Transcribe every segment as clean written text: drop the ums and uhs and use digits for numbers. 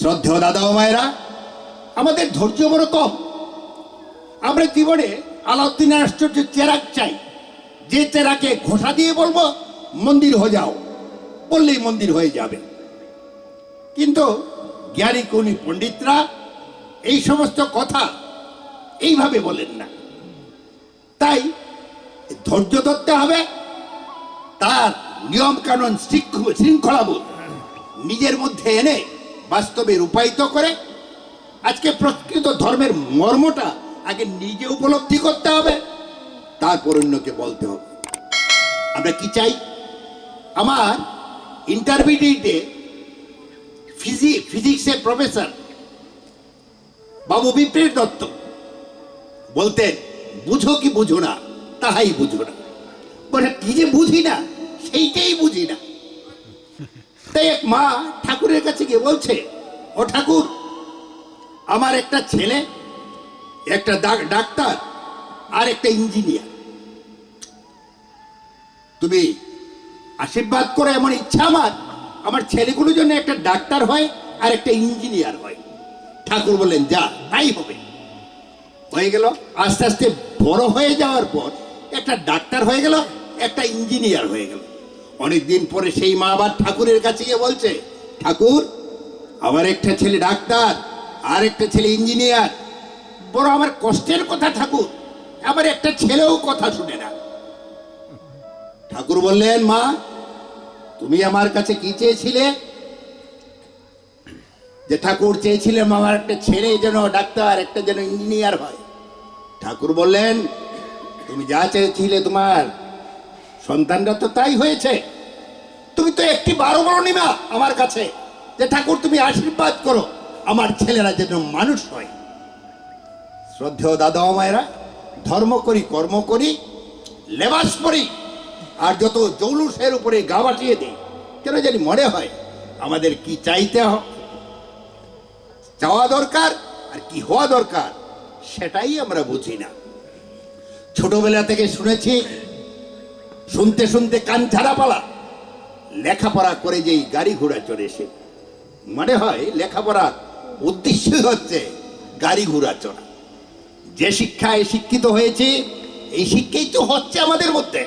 শ্রদ্ধেয় দাদা ও মায়েরা, আমাদের ধৈর্য বড় কম। আমরা জীবনে আলাউদ্দিনের আশ্চর্য চেরাগ চাই, যে চেরাকে ঘোষা দিয়ে বলবো মন্দির হয়ে যাও, বললেই মন্দির হয়ে যাবে। কিন্তু জ্ঞানী গুণী পণ্ডিতরা এই সমস্ত কথা এইভাবে বলেন না। তাই ধৈর্য ধরতে হবে, তার নিয়ম কানুন শৃঙ্খলাবোধ নিজের মধ্যে এনে বাস্তবে রূপায়িত করে আজকে প্রকৃত ধর্মের মর্মটা আগে নিজে উপলব্ধি করতে হবে, তারপর অন্যকে বলতে হবে। আমরা কি চাই? আমার ইন্টারমিডিয়েটে ফিজিক্সের প্রফেসর বাবু বিপ্রের দত্ত বলতেন, বুঝো কি বুঝো না তাহাই বুঝো না। বলে কি যে বুঝি না সেইটাই বুঝি না। তাই এক মা ঠাকুরের কাছে গিয়ে বলছে, ও ঠাকুর, আমার একটা ছেলে, একটা ডাক্তার আর একটা ইঞ্জিনিয়ার, তুমি আশীর্বাদ করে, এমন ইচ্ছা আমার ছেলেগুলো জন্য একটা ডাক্তার হয় আর একটা ইঞ্জিনিয়ার হয়। ঠাকুর বললেন, যা তাই হবে। হয়ে গেল। আস্তে আস্তে বড় হয়ে যাওয়ার পর একটা ডাক্তার হয়ে গেল, একটা ইঞ্জিনিয়ার হয়ে গেল। অনেকদিন পরে সেই মা আবার ঠাকুরের কাছে গিয়ে বলছে, ঠাকুর, আমার একটা ছেলে ডাক্তার আর একটা ছেলে ইঞ্জিনিয়ার, বড় আমার কষ্টের কথা ঠাকুর, আমার একটা ছেলেও কথা শুনে না। ঠাকুর বললেন, মা, তুমি আমার কাছে কি চেয়েছিলে? যে ঠাকুর চেয়েছিলেন আমার একটা ছেলে যেন ডাক্তার, একটা যেন ইঞ্জিনিয়ার হয়। ঠাকুর বললেন, তুমি যা চেয়েছিলে তোমার সন্তানরা তো তাই হয়েছে। তুমি তো একটি বারো বলনি মা আমার কাছে যে ঠাকুর তুমি আশীর্বাদ করো আমার ছেলেরা যেন মানুষ হয়। শ্রদ্ধেয় দাদা ও মায়েরা, ধর্ম করি, কর্ম করি, লেবাস পরি, আর যত জৌলুসের উপরে গা বাটিয়ে দিই, কেন জানি মনে হয় আমাদের কি চাওয়া দরকার আর কি হওয়া দরকার সেটাই আমরা বুঝি না। ছোটবেলা থেকে শুনেছি, শুনতে শুনতে কান ছাড়া পালা, লেখাপড়া করে যেই গাড়ি ঘোড়া চড়ে সে, মনে হয় লেখাপড়ার উদ্দেশ্যই হচ্ছে গাড়ি ঘোড়া চড়া। যে শিক্ষায় শিক্ষিত হয়েছে এই শিক্ষাই তো হচ্ছে আমাদের মধ্যে।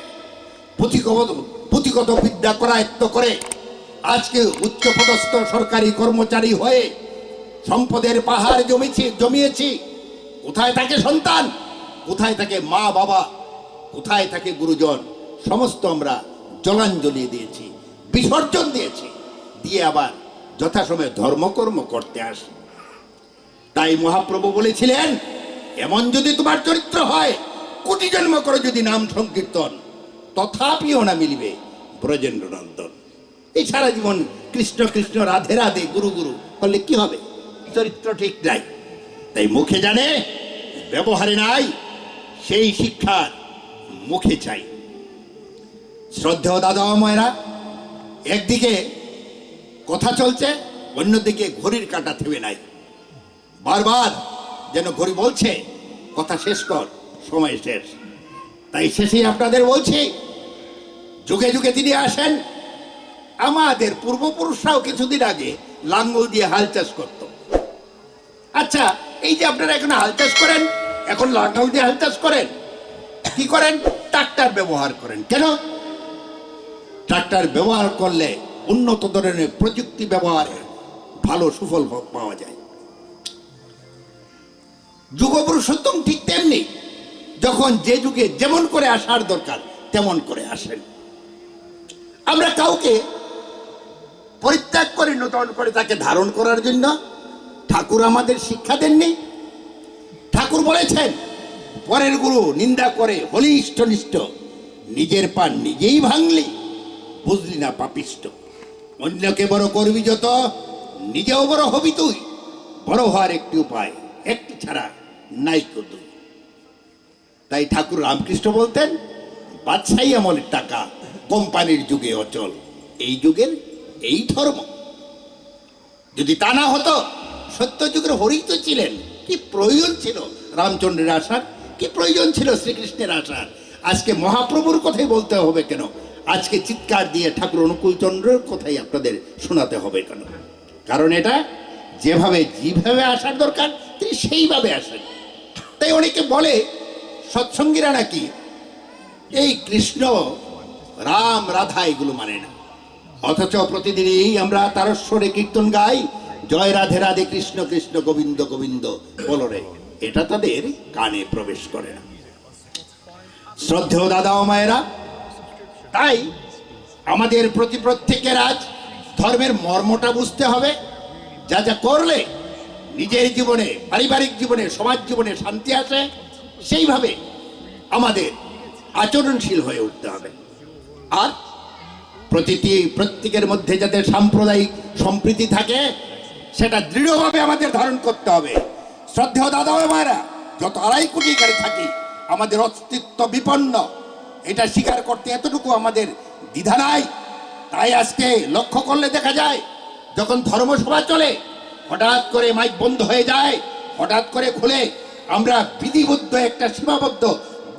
পুঁথিগত বিদ্যা করায়ত্ত করে আজকে উচ্চপদস্থ সরকারি কর্মচারী হয়ে সম্পদের পাহাড় জমিয়েছি। কোথায় থাকে সন্তান, কোথায় থাকে মা বাবা, কোথায় থাকে গুরুজন, সমস্ত আমরা জলাঞ্জলি দিয়েছি, বিসর্জন দিয়েছি, দিয়ে আবার যথাসময়ে ধর্মকর্ম করতে আসি। তাই মহাপ্রভু বলেছিলেন, এমন যদি তোমার চরিত্র হয়, কোটি জন্ম করে যদি নাম সংকীর্তন, তথাপিও না মিলিবে ব্রজেন্দ্র নন্দন। এই সারা জীবন কৃষ্ণ কৃষ্ণ রাধে রাধে গুরু গুরু করলে কি হবে? চরিত্র ঠিক নাই। তাই মুখে জানে, ব্যবহারে নাই, সেই শিক্ষার মুখে চাই। শ্রদ্ধেয় দাদা মায়েরা, একদিকে কথা চলছে, অন্যদিকে ঘড়ির কাঁটা থেমে নাই। বারবার যেন ঘড়ি বলছে, কথা শেষ কর, সময় শেষ। তাই শেষে আপনাদের বলছি, যুগে যুগে তিনি আসেন। আমাদের পূর্বপুরুষরাও কিছুদিন আগে লাঙ্গল দিয়ে হাল চাষ করত। আচ্ছা, এই যে আপনারা এখন হাল চাষ করেন, এখন লাঙ্গল দিয়ে হাল চাষ করেন, কি করেন? ট্রাক্টর ব্যবহার করেন। কেন? ট্রাক্টর ব্যবহার করলে উন্নত ধরনের প্রযুক্তি ব্যবহারে ভালো সুফল পাওয়া যায়। যুগ পুরুষোত্তম ঠিক তেমনি, যখন যে যুগে যেমন করে আসার দরকার তেমন করে আসেন। আমরা কাউকে পরিত্যাগ করে নতুন করে তাকে ধারণ করার জন্য ঠাকুর আমাদের শিক্ষা দেননি। ঠাকুর বলেছেন, পরের গুরু নিন্দা করে হলি ইষ্টনিষ্ঠ, নিজের পা নিজেই ভাঙলি, বুঝলি না পাপিষ্ট। অন্যকে বড় করবি যত, নিজেও বড় হবি তুই। বড় হওয়ার একটি উপায়, একটি ছাড়া নাই দুই। তাই ঠাকুর রামকৃষ্ণ বলতেন, বাদশাহী আমলের টাকা কোম্পানির যুগে অচল, এই যুগের এই ধর্ম। যদি তা না হতো, সত্য যুগের হরি তো ছিলেন, কি প্রয়োজন ছিল রামচন্দ্রের আসার, কি প্রয়োজন ছিল শ্রীকৃষ্ণের আসার? আজকে মহাপ্রভুর কথাই বলতে হবে কেন? আজকে চিৎকার দিয়ে ঠাকুর অনুকূল চন্দ্রের কথাই আপনাদের শোনাতে হবে কেন? কারণ এটা যেভাবে আসার দরকার তিনি সেইভাবে আসেন। তাই অনেকে বলে সৎসঙ্গীরা নাকি এই কৃষ্ণ রাম রাধা এগুলো মানে না, অথচ প্রতিদিনই আমরা তারস্বরে কীর্তন গাই, জয় রাধে রাধে কৃষ্ণ কৃষ্ণ গোবিন্দ গোবিন্দ বলো রে, এটা তাদের কানে প্রবেশ করে না। শ্রদ্ধেয় দাদা ও মায়েরা, তাই আমাদের প্রতি প্রত্যেকের আজ ধর্মের মর্মটা বুঝতে হবে। যা যা করলে নিজের জীবনে, পারিবারিক জীবনে, সমাজ জীবনে শান্তি আসে, সেইভাবে আমাদের আচরণশীল হয়ে উঠতে হবে। আর প্রত্যেকের মধ্যে যাতে সাম্প্রদায়িক সম্প্রীতি থাকে সেটা দৃঢ়ভাবে আমাদের ধারণ করতে হবে। শ্রদ্ধেয় দাদা ও মায়েরা, যত 2.5 কোটি গাড়ি থাকি আমাদের অস্তিত্ব বিপন্ন, এটা স্বীকার করতে এতটুকু আমাদের দ্বিধা নাই। তাই আজকে লক্ষ্য করলে দেখা যায়, যখন ধর্মসভা চলে হঠাৎ করে মাইক বন্ধ হয়ে যায়, হঠাৎ করে খুলে আমরা বিধিবদ্ধ একটা সীমাবদ্ধ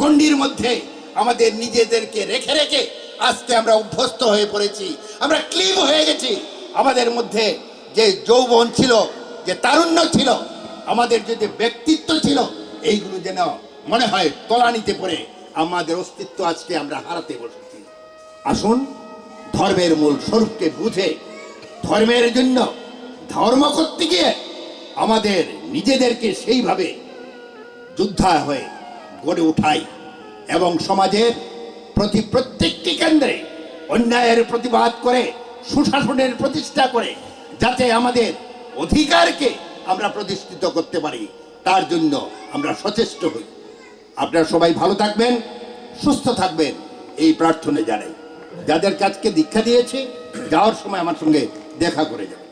গণ্ডির মধ্যে আমাদের নিজেদেরকে রেখে রেখে আজকে আমরা অভ্যস্ত হয়ে পড়েছি, আমরা ক্লিব হয়ে গেছি। আমাদের মধ্যে যে যৌবন ছিল, যে তারুণ্য ছিল, আমাদের যে ব্যক্তিত্ব ছিল, এইগুলো যেন মনে হয় তলানিতে পড়ে আমাদের অস্তিত্ব আজকে আমরা হারাতে বসেছি। আসুন ধর্মের মূল স্বরূপকে বুঝে ধর্মের জন্য ধর্ম করতে গিয়ে আমাদের নিজেদেরকে সেইভাবে যোদ্ধা হয়ে গড়ে উঠাই এবং সমাজের প্রতি প্রত্যেকটি কেন্দ্রে অন্যায়ের প্রতিবাদ করে সুশাসনের প্রতিষ্ঠা করে যাতে আমাদের অধিকারকে আমরা প্রতিষ্ঠিত করতে পারি, তার জন্য আমরা সচেষ্ট হই। আপনারা সবাই ভালো থাকবেন, সুস্থ থাকবেন, এই প্রার্থনা জানাই। যাদের কাজকে দীক্ষা দিয়েছে যাওয়ার সময় আমার সঙ্গে দেখা করে যাবেন।